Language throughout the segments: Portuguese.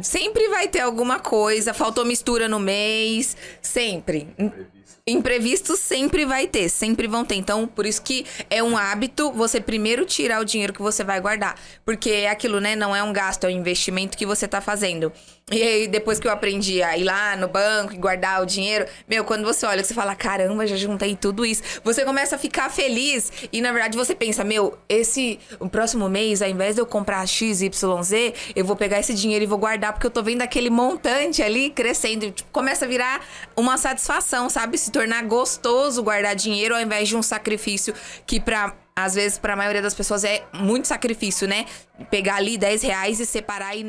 Sempre vai ter alguma coisa, faltou mistura no mês, sempre. Imprevisto sempre vai ter, sempre vão ter. Então, por isso que é um hábito você primeiro tirar o dinheiro que você vai guardar. Porque é aquilo, né? Não é um gasto, é um investimento que você tá fazendo. E aí, depois que eu aprendi a ir lá no banco e guardar o dinheiro, meu, quando você olha, você fala, caramba, já juntei tudo isso. Você começa a ficar feliz e, na verdade, você pensa, meu, o próximo mês, ao invés de eu comprar X, Y, Z, eu vou pegar esse dinheiro e vou guardar, porque eu tô vendo aquele montante ali crescendo. Tipo, começa a virar uma satisfação, sabe? Se tornar gostoso guardar dinheiro ao invés de um sacrifício que, às vezes, pra maioria das pessoas é muito sacrifício, né? Pegar ali R$ 10 e separar e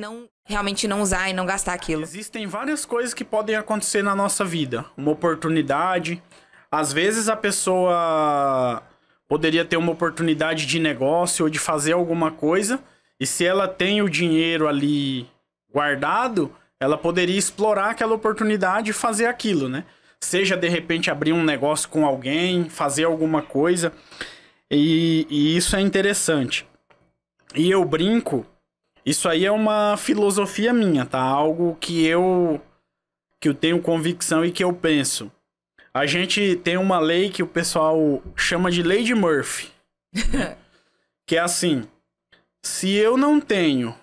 realmente não usar e não gastar aquilo. Existem várias coisas que podem acontecer na nossa vida. Uma oportunidade. Às vezes a pessoa poderia ter uma oportunidade de negócio ou de fazer alguma coisa. E se ela tem o dinheiro ali guardado, ela poderia explorar aquela oportunidade e fazer aquilo, né? Seja, de repente, abrir um negócio com alguém, fazer alguma coisa. E isso é interessante. E eu brinco, isso aí é uma filosofia minha, tá? Algo que eu tenho convicção e que eu penso. A gente tem uma lei que o pessoal chama de lei de Murphy. Que é assim, se eu não tenho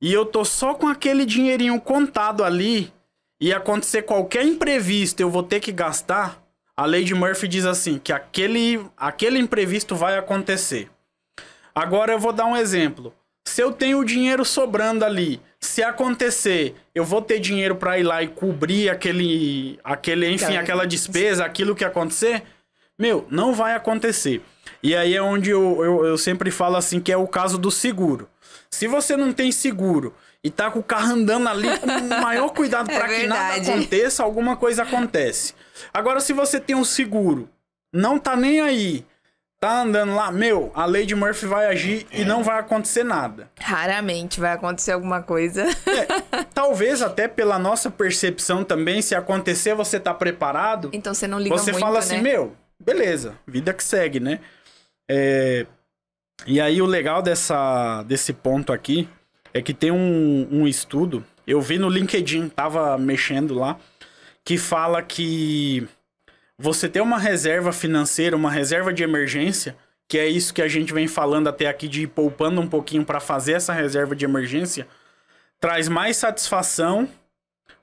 e eu tô só com aquele dinheirinho contado ali e acontecer qualquer imprevisto eu vou ter que gastar, a lei de Murphy diz assim, que aquele imprevisto vai acontecer. Agora eu vou dar um exemplo. Se eu tenho dinheiro sobrando ali, se acontecer, eu vou ter dinheiro para ir lá e cobrir enfim, aquela despesa, aquilo que acontecer? Meu, não vai acontecer. E aí é onde eu sempre falo assim, que é o caso do seguro. Se você não tem seguro e tá com o carro andando ali com o maior cuidado para que nada aconteça, alguma coisa acontece. Agora, se você tem um seguro, não tá nem aí, tá andando lá, meu, a lei de Murphy vai agir e não vai acontecer nada. Raramente vai acontecer alguma coisa. Talvez até pela nossa percepção também, se acontecer, você tá preparado. Então você não liga muito, você fala assim, né? meu, beleza, vida que segue, né? E aí o legal desse ponto aqui é que tem um estudo, eu vi no LinkedIn, tava mexendo lá, que fala que você ter uma reserva financeira, uma reserva de emergência, que é isso que a gente vem falando até aqui de ir poupando um pouquinho para fazer essa reserva de emergência, traz mais satisfação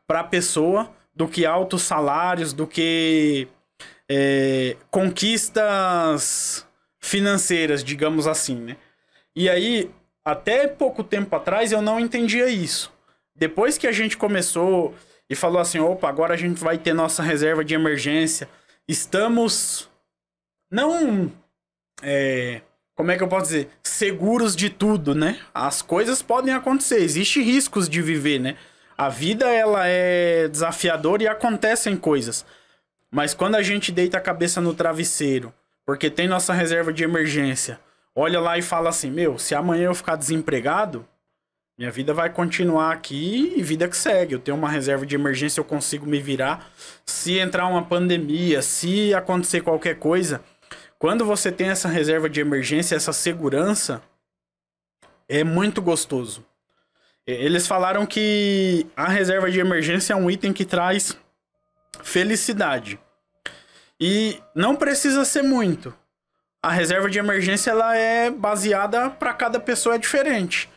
para a pessoa do que altos salários, do que conquistas financeiras, digamos assim, né? E aí, até pouco tempo atrás, eu não entendia isso. Depois que a gente começou e falou assim, opa, agora a gente vai ter nossa reserva de emergência, estamos não, como é que eu posso dizer, seguros de tudo, né? As coisas podem acontecer, existem riscos de viver, né? A vida, ela é desafiadora e acontecem coisas. Mas quando a gente deita a cabeça no travesseiro, porque tem nossa reserva de emergência, olha lá e fala assim, meu, se amanhã eu ficar desempregado, minha vida vai continuar aqui e vida que segue. Eu tenho uma reserva de emergência, eu consigo me virar. Se entrar uma pandemia, se acontecer qualquer coisa, quando você tem essa reserva de emergência, essa segurança, é muito gostoso. Eles falaram que a reserva de emergência é um item que traz felicidade. E não precisa ser muito. A reserva de emergência, ela é baseada para cada pessoa, é diferente.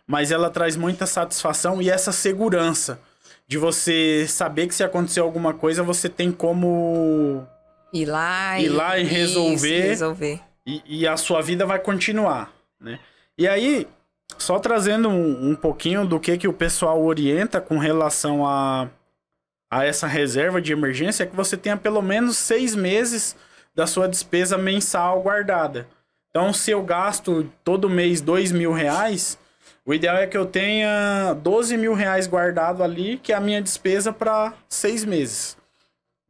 Mas ela traz muita satisfação e essa segurança de você saber que se acontecer alguma coisa, você tem como ir lá e resolver. Resolver. E a sua vida vai continuar, né? E aí, só trazendo um pouquinho do que o pessoal orienta com relação a essa reserva de emergência, é que você tenha pelo menos 6 meses da sua despesa mensal guardada. Então, se eu gasto todo mês R$ 2.000, o ideal é que eu tenha R$ 12.000 guardado ali, que é a minha despesa para 6 meses,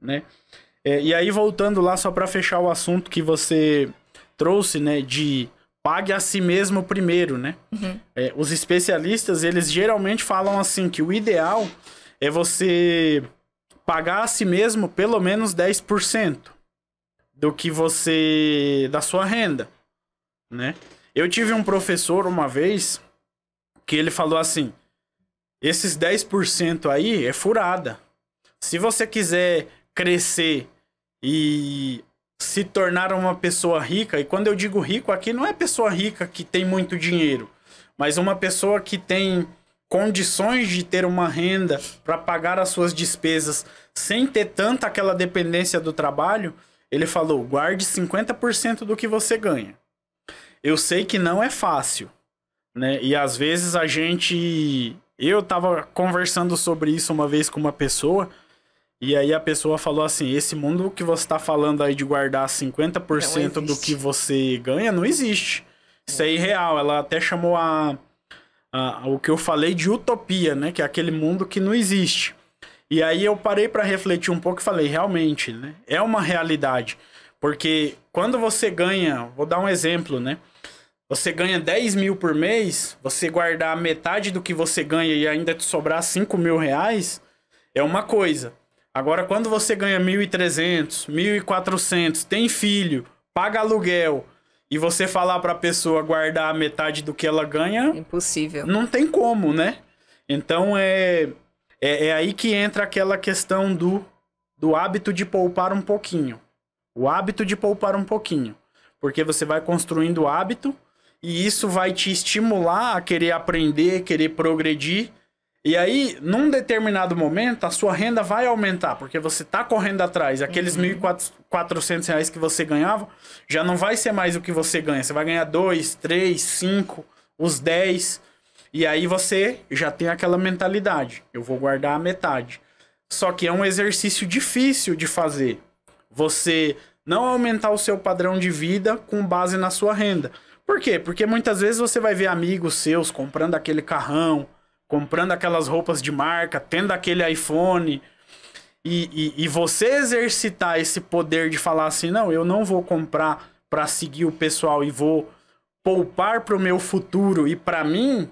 né? E aí, voltando lá, só para fechar o assunto que você trouxe, né, de pague a si mesmo primeiro, né? Uhum. Os especialistas, eles geralmente falam assim, que o ideal é você pagar a si mesmo pelo menos 10% do que da sua renda, né? Eu tive um professor uma vez que ele falou assim, esses 10% aí é furada. Se você quiser crescer e se tornar uma pessoa rica, e quando eu digo rico aqui, não é pessoa rica que tem muito dinheiro, mas uma pessoa que tem condições de ter uma renda para pagar as suas despesas sem ter tanta aquela dependência do trabalho, ele falou, guarde 50% do que você ganha. Eu sei que não é fácil, né? E às vezes a gente... Eu tava conversando sobre isso uma vez com uma pessoa, e aí a pessoa falou assim, esse mundo que você tá falando aí de guardar 50% do que você ganha, não existe. Isso é irreal. Ela até chamou o que eu falei de utopia, né? Que é aquele mundo que não existe. E aí eu parei para refletir um pouco e falei, realmente, né? É uma realidade. Porque quando você ganha, vou dar um exemplo, né? Você ganha 10 mil por mês, você guardar metade do que você ganha e ainda te sobrar 5 mil reais, é uma coisa. Agora, quando você ganha 1.300, 1.400, tem filho, paga aluguel, e você falar pra pessoa guardar a metade do que ela ganha... Impossível. Não tem como, né? Então, é aí que entra aquela questão do hábito de poupar um pouquinho. O hábito de poupar um pouquinho. Porque você vai construindo o hábito e isso vai te estimular a querer aprender, querer progredir. E aí, num determinado momento, a sua renda vai aumentar, porque você tá correndo atrás. Aqueles 1.400 reais que você ganhava, já não vai ser mais o que você ganha. Você vai ganhar 2, 3, 5, os 10. E aí você já tem aquela mentalidade. Eu vou guardar a metade. Só que é um exercício difícil de fazer. Você não aumentar o seu padrão de vida com base na sua renda. Por quê? Porque muitas vezes você vai ver amigos seus comprando aquele carrão, comprando aquelas roupas de marca, tendo aquele iPhone, e você exercitar esse poder de falar assim, não, eu não vou comprar para seguir o pessoal e vou poupar para o meu futuro e para mim,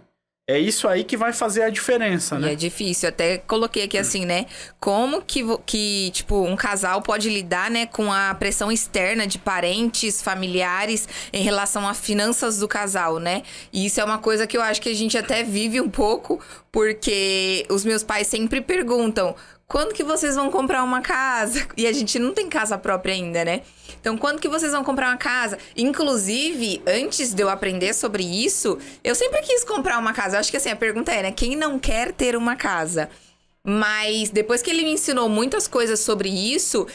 é isso aí que vai fazer a diferença, né? E é difícil, até coloquei aqui assim, né? Como que, tipo, um casal pode lidar, né, com a pressão externa de parentes, familiares, em relação às finanças do casal, né? E isso é uma coisa que eu acho que a gente até vive um pouco, porque os meus pais sempre perguntam, quando que vocês vão comprar uma casa? E a gente não tem casa própria ainda, né? Então, quando que vocês vão comprar uma casa? Inclusive, antes de eu aprender sobre isso, eu sempre quis comprar uma casa. Eu acho que assim, a pergunta é, né? Quem não quer ter uma casa? Mas depois que ele me ensinou muitas coisas sobre isso,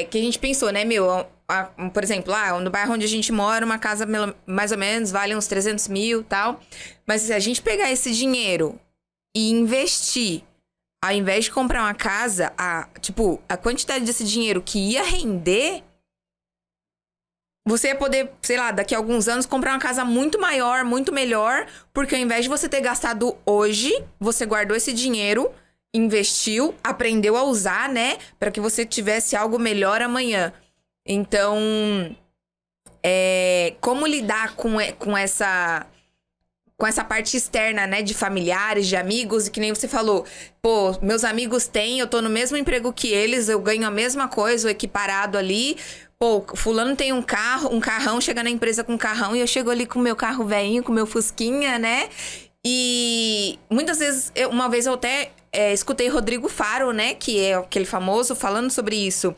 que a gente pensou, né, por exemplo, no bairro onde a gente mora, uma casa mais ou menos vale uns 300 mil e tal. Mas se a gente pegar esse dinheiro e investir, ao invés de comprar uma casa, a quantidade desse dinheiro que ia render, você ia poder, sei lá, daqui a alguns anos, comprar uma casa muito maior, muito melhor, porque ao invés de você ter gastado hoje, você guardou esse dinheiro, investiu, aprendeu a usar, né? Para que você tivesse algo melhor amanhã. Então, como lidar com essa parte externa, né, de familiares, de amigos, e que nem você falou, pô, meus amigos têm, eu tô no mesmo emprego que eles, eu ganho a mesma coisa, o equiparado ali, pô, fulano tem um carrão, chega na empresa com um carrão, e eu chego ali com o meu carro velhinho, com o meu fusquinha, né, e muitas vezes, uma vez eu até escutei Rodrigo Faro, né, que é aquele famoso, falando sobre isso,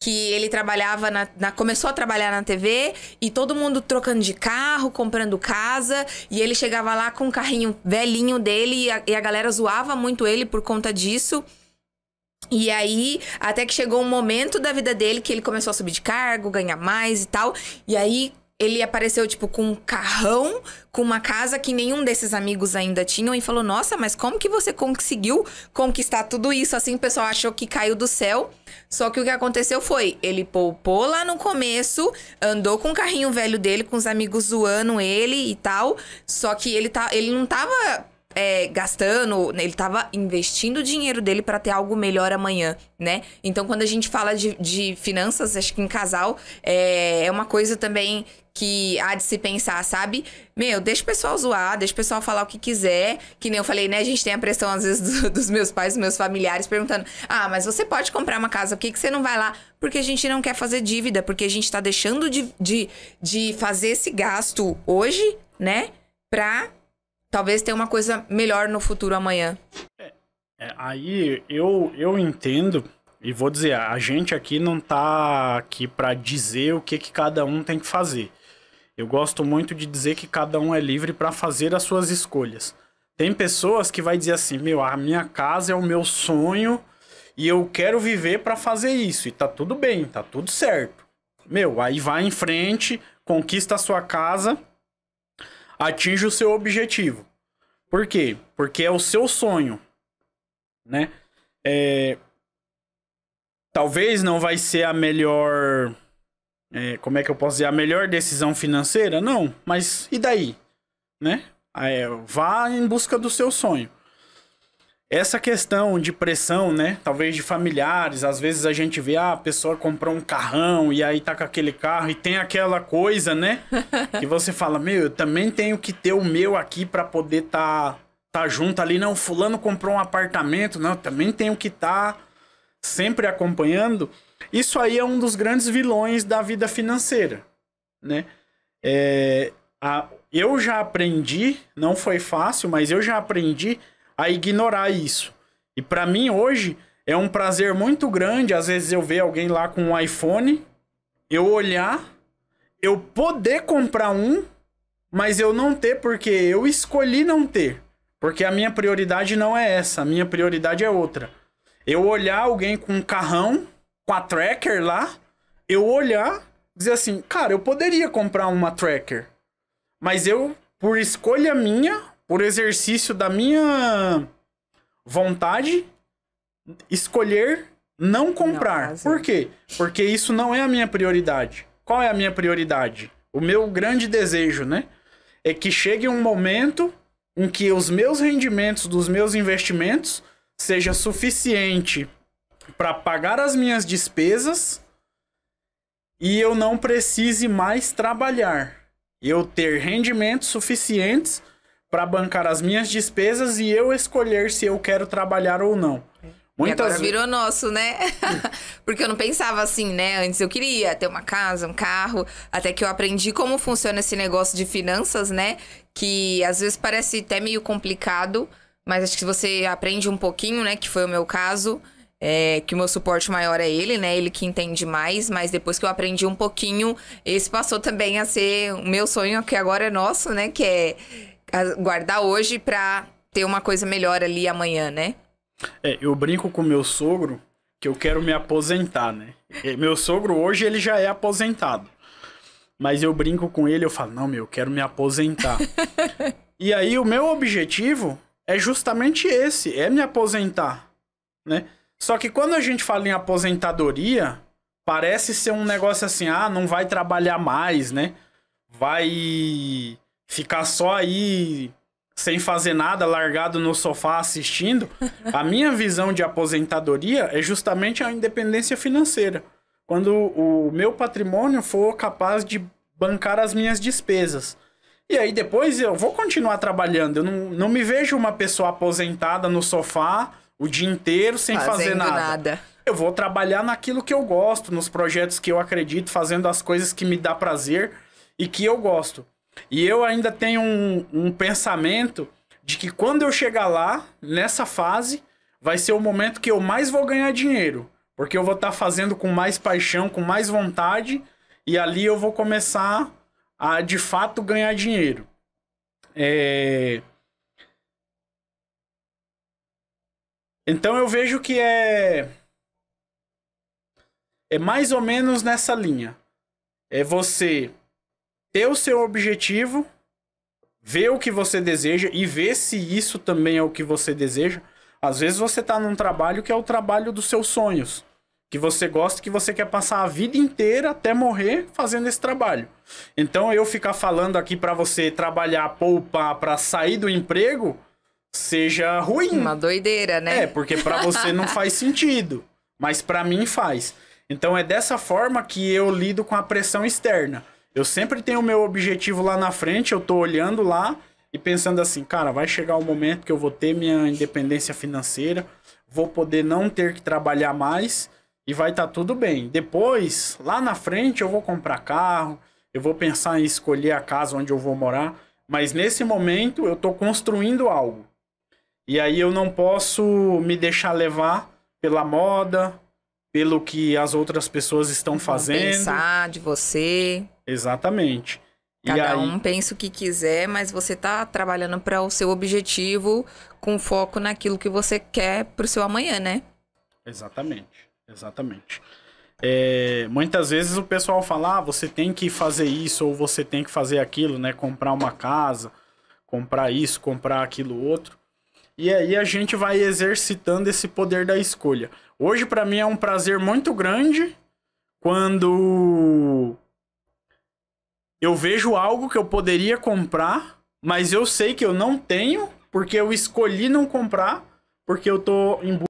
que ele trabalhava começou a trabalhar na TV e todo mundo trocando de carro, comprando casa, e ele chegava lá com um carrinho velhinho dele e a galera zoava muito ele por conta disso. E aí, até que chegou um momento da vida dele que ele começou a subir de cargo, ganhar mais e tal, e aí ele apareceu, tipo, com um carrão, com uma casa que nenhum desses amigos ainda tinham, e falou, nossa, mas como que você conseguiu conquistar tudo isso? Assim, o pessoal achou que caiu do céu. Só que o que aconteceu foi, ele poupou lá no começo, andou com o carrinho velho dele, com os amigos zoando ele e tal, só que ele não tava gastando, ele tava investindo o dinheiro dele pra ter algo melhor amanhã, né? Então, quando a gente fala de finanças, acho que em casal, é uma coisa também que há de se pensar, sabe? Deixa o pessoal zoar, deixa o pessoal falar o que quiser. Que nem eu falei, né? A gente tem a pressão, às vezes, dos meus pais, dos meus familiares, perguntando, mas você pode comprar uma casa, por que você não vai lá? Porque a gente não quer fazer dívida, porque a gente tá deixando de fazer esse gasto hoje, né? Pra talvez ter uma coisa melhor no futuro amanhã. Aí eu entendo e vou dizer, a gente aqui não tá aqui pra dizer o que cada um tem que fazer. Eu gosto muito de dizer que cada um é livre pra fazer as suas escolhas. Tem pessoas que vai dizer assim, a minha casa é o meu sonho e eu quero viver pra fazer isso. E tá tudo bem, tá tudo certo. Aí vai em frente, conquista a sua casa, atinge o seu objetivo. Por quê? Porque é o seu sonho, né? Talvez não vai ser a melhor... como é que eu posso dizer? A melhor decisão financeira? Não, mas e daí? Né? Vá em busca do seu sonho. Essa questão de pressão, né? Talvez de familiares, às vezes a gente vê, a pessoa comprou um carrão e aí tá com aquele carro e tem aquela coisa, né? Que você fala, eu também tenho que ter o meu aqui pra poder tá junto ali. Não, fulano comprou um apartamento, não, também tenho que tá sempre acompanhando. Isso aí é um dos grandes vilões da vida financeira, né? Eu já aprendi, não foi fácil, mas eu já aprendi a ignorar isso. E pra mim hoje é um prazer muito grande, às vezes eu ver alguém lá com um iPhone, eu olhar, eu poder comprar um, mas eu não ter porque eu escolhi não ter. Porque a minha prioridade não é essa, a minha prioridade é outra. Eu olhar alguém com um carrão, com a tracker lá, eu olhar, dizer assim, cara, eu poderia comprar uma tracker, mas eu, por escolha minha, por exercício da minha vontade, escolher não comprar. Não, por quê? Porque isso não é a minha prioridade. Qual é a minha prioridade? O meu grande desejo, né? É que chegue um momento em que os meus rendimentos dos meus investimentos seja suficiente para pagar as minhas despesas e eu não precise mais trabalhar. Eu ter rendimentos suficientes para bancar as minhas despesas e eu escolher se eu quero trabalhar ou não. Muitas e agora virou nosso, né? Porque eu não pensava assim, né? Antes eu queria ter uma casa, um carro, até que eu aprendi como funciona esse negócio de finanças, né? Que às vezes parece até meio complicado, mas acho que você aprende um pouquinho, né? Que foi o meu caso. Que o meu suporte maior é ele, né? Ele que entende mais, mas depois que eu aprendi um pouquinho, esse passou também a ser o meu sonho, que agora é nosso, né? Que é guardar hoje pra ter uma coisa melhor ali amanhã, né? Eu brinco com meu sogro que eu quero me aposentar, né? Meu sogro hoje ele já é aposentado. Mas eu brinco com ele, eu falo, não, eu quero me aposentar. E aí o meu objetivo é justamente esse, é me aposentar, né? Só que quando a gente fala em aposentadoria, parece ser um negócio assim, não vai trabalhar mais, né? Vai ficar só aí sem fazer nada, largado no sofá assistindo. A minha visão de aposentadoria é justamente a independência financeira. Quando o meu patrimônio for capaz de bancar as minhas despesas. E aí depois eu vou continuar trabalhando. Eu não me vejo uma pessoa aposentada no sofá o dia inteiro sem fazer nada. Eu vou trabalhar naquilo que eu gosto, nos projetos que eu acredito, fazendo as coisas que me dá prazer e que eu gosto. E eu ainda tenho um pensamento de que quando eu chegar lá, nessa fase, vai ser o momento que eu mais vou ganhar dinheiro. Porque eu vou estar fazendo com mais paixão, com mais vontade, e ali eu vou começar a, de fato, ganhar dinheiro. Então eu vejo que é mais ou menos nessa linha. É você ter o seu objetivo, ver o que você deseja e ver se isso também é o que você deseja. Às vezes você tá num trabalho que é o trabalho dos seus sonhos, que você gosta, que você quer passar a vida inteira até morrer fazendo esse trabalho. Então eu ficar falando aqui pra você trabalhar, poupar pra sair do emprego, seja ruim. Uma doideira, né? Porque pra você não faz sentido, mas pra mim faz. Então é dessa forma que eu lido com a pressão externa. Eu sempre tenho o meu objetivo lá na frente, eu tô olhando lá e pensando assim, cara, vai chegar o momento que eu vou ter minha independência financeira, vou poder não ter que trabalhar mais e vai estar tudo bem. Depois, lá na frente, eu vou comprar carro, eu vou pensar em escolher a casa onde eu vou morar, Mas nesse momento eu tô construindo algo. E aí eu não posso me deixar levar pela moda, pelo que as outras pessoas estão fazendo. Pensar de você. Exatamente. Cada um pensa o que quiser, mas você tá trabalhando para o seu objetivo com foco naquilo que você quer pro seu amanhã, né? Exatamente, exatamente. Muitas vezes o pessoal fala, você tem que fazer isso ou você tem que fazer aquilo, né? Comprar uma casa, comprar isso, comprar aquilo outro. E aí a gente vai exercitando esse poder da escolha. Hoje para mim é um prazer muito grande quando eu vejo algo que eu poderia comprar, mas eu sei que eu não tenho, porque eu escolhi não comprar, porque eu tô em